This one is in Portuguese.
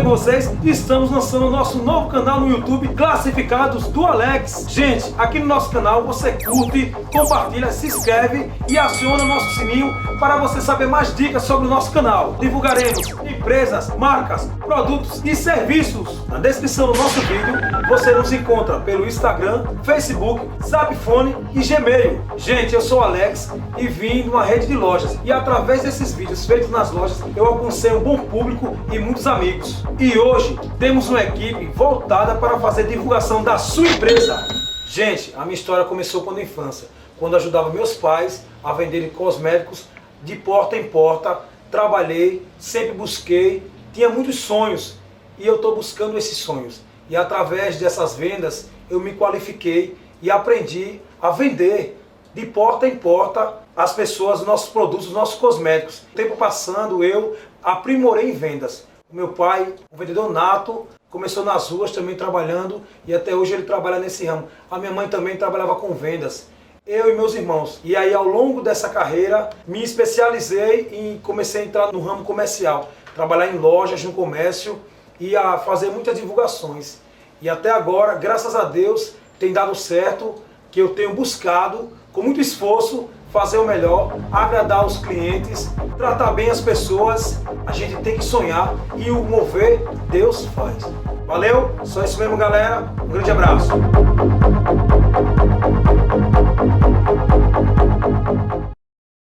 bem com vocês? Estamos lançando o nosso novo canal no YouTube, Classificados do Alex. Gente, aqui no nosso canal você curte, compartilha, se inscreve e aciona o nosso sininho para você saber mais dicas sobre o nosso canal. Divulgaremos empresas, marcas, produtos e serviços. Na descrição do nosso vídeo você nos encontra pelo Instagram, Facebook, Zapfone e Gmail. Gente, eu sou o Alex e vim de uma rede de lojas e através desses vídeos feitos nas lojas eu alcancei um bom público e muitos amigos. E hoje temos uma equipe voltada para fazer divulgação da sua empresa. Gente, a minha história começou quando infância, quando ajudava meus pais a venderem cosméticos de porta em porta. Trabalhei, sempre busquei, tinha muitos sonhos e eu estou buscando esses sonhos. E através dessas vendas eu me qualifiquei e aprendi a vender de porta em porta as pessoas, os nossos produtos, os nossos cosméticos. O tempo passando eu aprimorei em vendas. O meu pai, um vendedor nato, começou nas ruas também trabalhando e até hoje ele trabalha nesse ramo. A minha mãe também trabalhava com vendas. Eu e meus irmãos. E aí ao longo dessa carreira me especializei e comecei a entrar no ramo comercial. Trabalhar em lojas, no comércio e a fazer muitas divulgações. E até agora, graças a Deus, tem dado certo, que eu tenho buscado, com muito esforço, fazer o melhor, agradar os clientes, tratar bem as pessoas. A gente tem que sonhar e o mover Deus faz. Valeu? Só isso mesmo, galera. Um grande abraço.